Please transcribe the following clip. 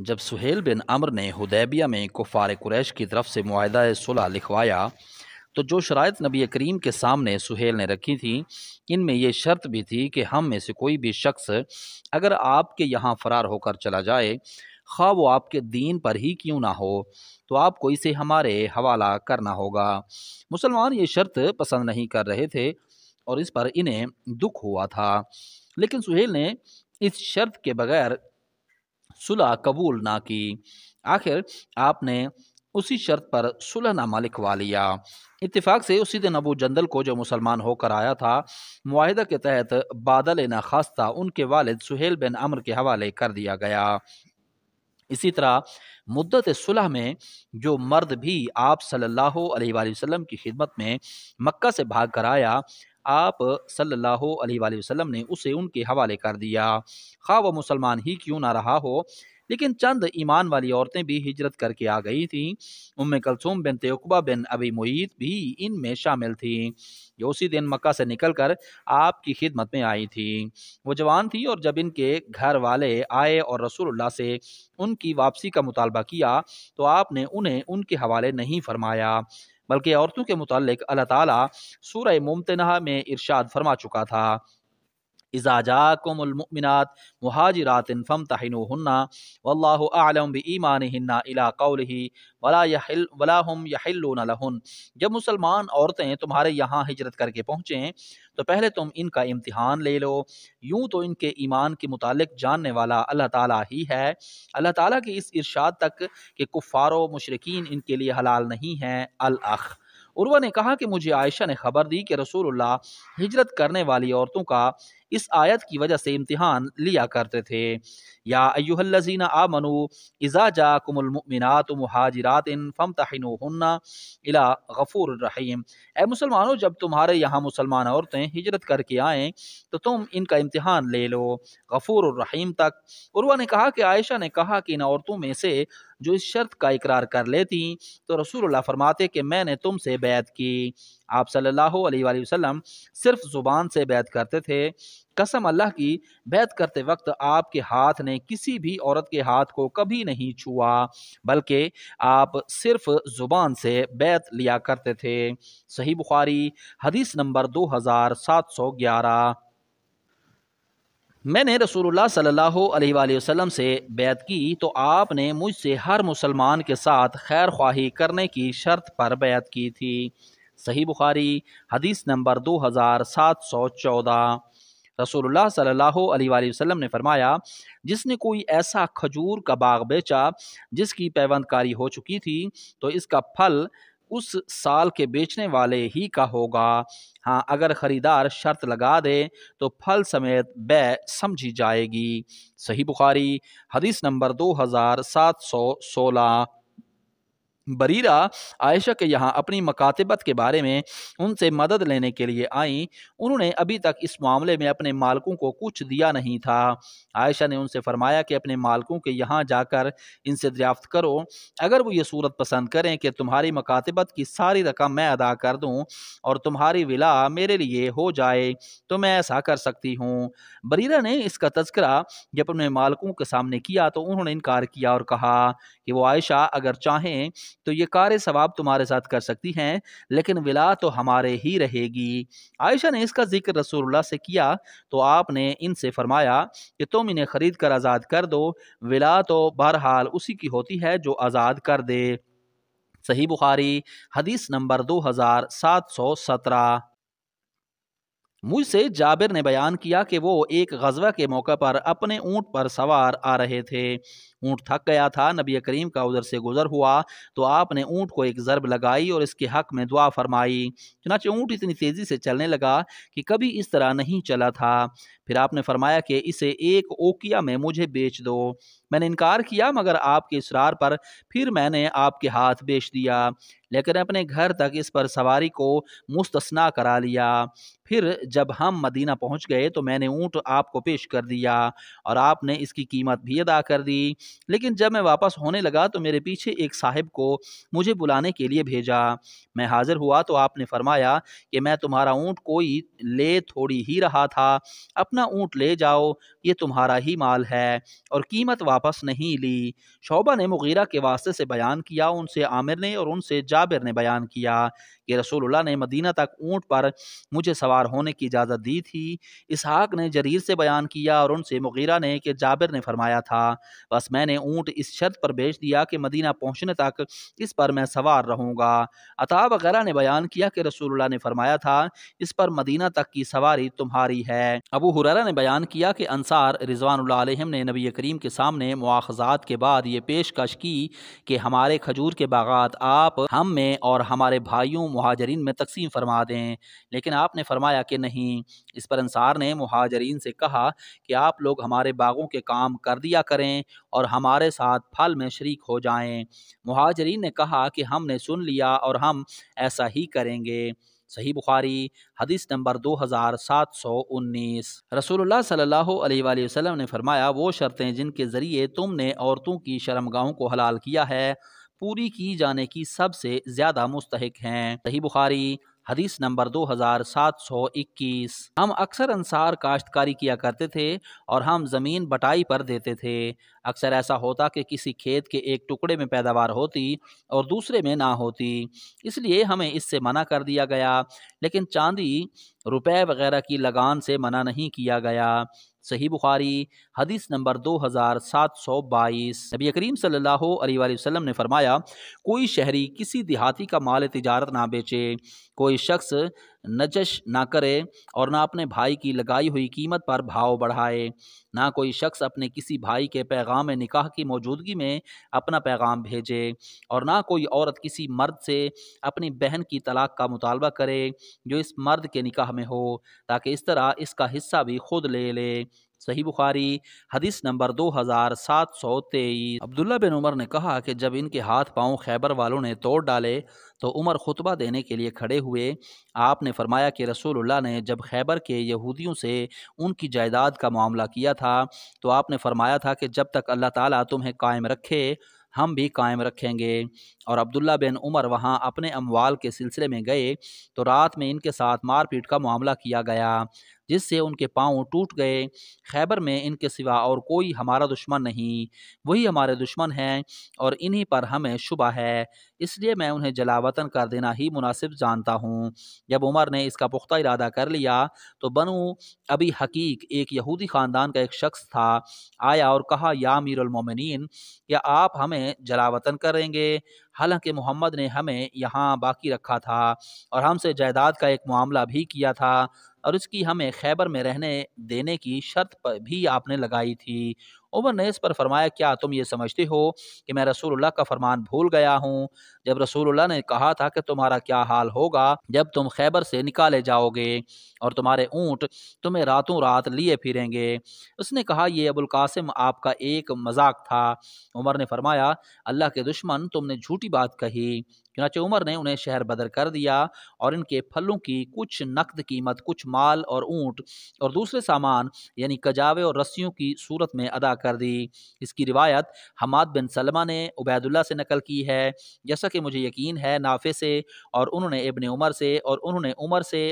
जब सुहेल बिन अमर ने हुदैबिया में कुफ़ार कुरैश की तरफ से मुआहदा सुलह लिखवाया तो जो शराइत नबी करीम के सामने सुहेल ने रखी थी, इनमें ये शर्त भी थी कि हम में से कोई भी शख्स अगर आपके यहाँ फ़रार होकर चला जाए, खा वो आपके दीन पर ही क्यों ना हो, तो आपको इसे हमारे हवाला करना होगा। मुसलमान ये शर्त पसंद नहीं कर रहे थे और इस पर इन्हें दुख हुआ था, लेकिन सुहेल ने इस शर्त के बगैर सुलह कबूल ना की। आखिर आपने उसी शर्त पर सुलहनामा लिखवा लिया। इत्तेफाक से उसी दिन अबू जंदल को, जो मुसलमान होकर आया था, मुआहिदा के तहत बादल ना खास्ता उनके वालिद सुहेल बिन अमर के हवाले कर दिया गया। इसी तरह मुद्दत सुलह में जो मर्द भी आप सल्लल्लाहु अलैहि वसल्लम की खिदमत में मक्का से भाग कर आया, आप सल्लल्लाहु अलैहि वसल्लम ने उसे उनके हवाले कर दिया, खा वह मुसलमान ही क्यों ना रहा हो। लेकिन चंद ईमान वाली औरतें भी हिजरत करके आ गई थीं। उम्मे कलसूम बिन उक़बा बिन अबी मुईत भी इनमें शामिल थीं, जो उसी दिन मक्का से निकलकर आपकी खिदमत में आई थी। वो जवान थी और जब इनके घर वाले आए और रसूलुल्लाह से उनकी वापसी का मुतालबा किया तो आपने उन्हें उनके हवाले नहीं फरमाया, बल्कि औरतों के मुताल्लिक अल्लाह ताला सूरह मुम्तनह में इरशाद फरमा चुका था, इज़ा जाकुमुल मुमिनात मुहाजिरातिन फम्तहिनुहुन्ना वल्लाहु अअलम बिईमानिहिन्ना इला कौलिहि वला हुम यहिल्लूना लहुन। जब मुसलमान औरतें तुम्हारे यहाँ हिजरत करके पहुँचें तो पहले तुम इनका इम्तिहान ले लो। यूं तो इनके ईमान के मुतालिक जानने वाला अल्लाह ताला ही है। अल्लाह ताला की इस इरशाद तक कि कुफ़ारो मुशरिकीन इनके लिए हलाल नहीं है। अल अख उर्वा ने कहा कि मुझे आयशा ने खबर दी कि रसूलुल्लाह हिजरत करने वाली औरतों का इस आयत की वजह से इम्तिहान लिया करते थे। या अय्युहल्लज़ीना आमनू इज़ा जाकुमुल मुमिनातु मुहाजिरातिन फम्तहिनुहुन्ना इला गफूर रहीम। ए मुसलमानों, जब तुम्हारे यहाँ मुसलमान औरतें हिजरत करके आएँ तो तुम इनका इम्तिहान ले लो, गफूर रहीम तक। उर्वा ने कहा कि आयशा ने कहा कि इन औरतों में से जो इस शर्त का इकरार कर लेती तो रसूलुल्लाह फरमाते कि मैंने तुमसे बैत की। आप सल्लल्लाहु अलैहि वसल्लम सिर्फ जुबान से बैत करते थे। कसम अल्लाह की, बैत करते वक्त आपके हाथ ने किसी भी औरत के हाथ को कभी नहीं छुआ, बल्कि आप सिर्फ जुबान से बैत लिया करते थे। सही बुखारी हदीस नंबर 2711। मैंने रसूलुल्लाह सल्लल्लाहु अलैहि वसल्लम से बैत की तो आपने मुझसे हर मुसलमान के साथ खैर ख्वाही करने की शर्त पर बैत की थी। सही बुखारी हदीस नंबर 2714। रसूलुल्लाह सल्लल्लाहु अलैहि वसल्लम ने फरमाया, जिसने कोई ऐसा खजूर का बाग बेचा जिसकी पैवंदकारी हो चुकी थी तो इसका फल उस साल के बेचने वाले ही का होगा। हाँ, अगर खरीदार शर्त लगा दे तो फल समेत बै समझी जाएगी। सही बुखारी हदीस नंबर 2716। बरीरा आयशा के यहाँ अपनी मकातिबत के बारे में उनसे मदद लेने के लिए आईं। उन्होंने अभी तक इस मामले में अपने मालकों को कुछ दिया नहीं था। आयशा ने उनसे फरमाया कि अपने मालकों के यहाँ जाकर इनसे दरियाफ्त करो, अगर वो ये सूरत पसंद करें कि तुम्हारी मकातिबत की सारी रकम मैं अदा कर दूँ और तुम्हारी विला मेरे लिए हो जाए तो मैं ऐसा कर सकती हूँ। बरीरा ने इसका तज़किरा जब अपने मालकों के सामने किया तो उन्होंने इनकार किया और कहा कि वो आयशा अगर चाहें तो ये कार सवाब तुम्हारे साथ कर सकती हैं, लेकिन विला तो हमारे ही रहेगी। आयशा ने इसका जिक्र रसूलुल्लाह से किया तो आपने इनसे फरमाया कि तुम इन्हें खरीद कर आज़ाद कर दो, विला तो बहरहाल उसी की होती है जो आज़ाद कर दे। सही बुखारी हदीस नंबर 2717। मुझसे जाबिर ने बयान किया कि वो एक गज़वा के मौके पर अपने ऊँट पर सवार आ रहे थे। ऊँट थक गया था। नबी करीम का उधर से गुजर हुआ तो आपने ऊँट को एक ज़रब लगाई और इसके हक़ में दुआ फरमाई। चुनांचे ऊँट इतनी तेज़ी से चलने लगा कि कभी इस तरह नहीं चला था। फिर आपने फरमाया कि इसे एक ओकिया में मुझे बेच दो। मैंने इनकार किया, मगर आपके इसरार पर फिर मैंने आपके हाथ बेच दिया, लेकिन अपने घर तक इस पर सवारी को मुस्तस्ना करा लिया। फिर जब हम मदीना पहुंच गए तो मैंने ऊँट आपको पेश कर दिया और आपने इसकी कीमत भी अदा कर दी। लेकिन जब मैं वापस होने लगा तो मेरे पीछे एक साहिब को मुझे बुलाने के लिए भेजा। मैं हाजिर हुआ तो आपने फरमाया कि मैं तुम्हारा ऊँट कोई ले थोड़ी ही रहा था, अपना اپنا اونٹ لے جاؤ، یہ تمہارا ہی مال ہے، اور قیمت واپس نہیں لی۔ شعبہ نے مغیرہ کے واسطے سے بیان کیا، ان سے عامر نے اور ان سے جابر نے بیان کیا کہ رسول اللہ نے مدینہ تک اونٹ پر مجھے سوار ہونے کی اجازت دی تھی۔ اسحاق نے جریر سے بیان کیا اور ان سے مغیرہ نے کہ جابر نے فرمایا تھا، بس میں نے اونٹ اس شرط پر بیچ دیا کہ مدینہ پہنچنے تک اس پر میں سوار رہوں گا۔ عطا وغیرہ نے بیان کیا کہ رسول اللہ نے فرمایا تھا، اس پر مدینہ تک کی سواری تمہاری ہے۔ ابو ہریرہ نے بیان کیا کہ انصار رضوان اللہ علیہم نے نبی کریم کے سامنے مواخذات کے بعد یہ پیشکش کی کہ ہمارے کھجور کے باغات آپ ہم میں اور ہمارے بھائیوں مہاجرین میں تقسیم فرما دیں، لیکن آپ نے فرمایا کہ نہیں۔ اس پر انصار نے مہاجرین سے کہا کہ آپ لوگ ہمارے باغوں کے کام کر دیا کریں اور ہمارے ساتھ پھل میں شریک ہو جائیں۔ مہاجرین نے کہا کہ ہم نے سن لیا اور ہم ایسا ہی کریں گے۔ صحیح بخاری حدیث نمبر 2719۔ رسول اللہ صلی اللہ علیہ وآلہ وسلم نے فرمایا، وہ شرطیں جن کے ذریعے تم نے عورتوں کی شرمگاہوں کو حلال کیا ہے، پوری کی جانے کی سب سے زیادہ مستحق ہیں۔ صحیح بخاری حدیث نمبر 2721۔ ہم اکثر انصار کاشتکاری کیا کرتے تھے اور ہم زمین بٹائی پر دیتے تھے۔ اکثر ایسا ہوتا کہ کسی کھیت کے ایک ٹکڑے میں پیداوار ہوتی اور دوسرے میں نہ ہوتی، اس لیے ہمیں اس سے منع کر دیا گیا، لیکن چاندی، روپے وغیرہ کی لگان سے منع نہیں کیا گیا۔ صحیح بخاری حدیث نمبر 2722۔ نبی کریم صلی اللہ علیہ وآلہ وسلم نے فرمایا، کوئی شہری کسی دیہاتی کا مال تجارت نہ بیچے، کوئی شخص نجش نہ کرے اور نہ اپنے بھائی کی لگائی ہوئی قیمت پر بھاؤ بڑھائے، نہ کوئی شخص اپنے کسی بھائی کے پیغام نکاح کی موجودگی میں اپنا پیغام بھیجے، اور نہ کوئی عورت کسی مرد سے اپنی بہن کی طلاق کا مطالبہ کرے جو اس مرد کے نکاح میں ہو، تاکہ اس طرح اس کا حصہ بھی خود لے لے۔ صحیح بخاری حدیث نمبر 2723۔ عبداللہ بن عمر نے کہا کہ جب ان کے ہاتھ پاؤں خیبر والوں نے توڑ ڈالے تو عمر خطبہ دینے کے لیے کھڑے ہوئے۔ آپ نے فرمایا کہ رسول اللہ نے جب خیبر کے یہودیوں سے ان کی جائیداد کا معاملہ کیا تھا تو آپ نے فرمایا تھا کہ جب تک اللہ تعالیٰ تمہیں قائم رکھے ہم بھی قائم رکھیں گے، اور عبداللہ بن عمر وہاں اپنے اموال کے سلسلے میں گئے تو رات میں ان کے ساتھ مار پیٹ کا معاملہ کیا گیا، جس سے ان کے پاؤں ٹوٹ گئے۔ خیبر میں ان کے سوا اور کوئی ہمارا دشمن نہیں، وہی ہمارے دشمن ہیں اور انہی پر ہمیں شبہ ہے، اس لیے میں انہیں جلا وطن کر دینا ہی مناسب جانتا ہوں۔ جب عمر نے اس کا پختہ ارادہ کر لیا تو بنو ابی حقیق ایک یہودی خاندان کا ایک شخص تھا، آیا اور کہا، یا امیر المومنین، کیا آپ ہمیں جلا وطن کریں گے؟ حالانکہ محمد نے ہمیں یہاں باقی رکھا تھا اور ہم سے جائیداد کا ایک معاملہ بھی کیا تھا، اور اس کی ہمیں خیبر میں رہنے دینے کی شرط پر بھی آپ نے لگائی تھی۔ عمر نے اس پر فرمایا، کیا تم یہ سمجھتے ہو کہ میں رسول اللہ کا فرمان بھول گیا ہوں؟ جب رسول اللہ نے کہا تھا کہ تمہارا کیا حال ہوگا جب تم خیبر سے نکالے جاؤ گے اور تمہارے اونٹ تمہیں راتوں رات لیے پھریں گے؟ اس نے کہا، یہ ابو القاسم آپ کا ایک مذاق تھا۔ عمر نے فرمایا، اللہ کے دشمن، تم نے جھوٹی بات کہی۔ چنانچہ عمر نے انہیں شہر بدر کر دیا اور ان کے پھلوں کی کچھ نقد قیمت، کچھ مال اور اونٹ اور دوسرے سامان یعنی کجاوے اور رسیوں کی صورت میں ادا کر دی۔ اس کی روایت حماد بن سلمہ نے عبید اللہ سے نقل کی ہے، جیسا کہ مجھے یقین ہے نافع سے، اور انہوں نے ابن عمر سے، اور انہوں نے عمر سے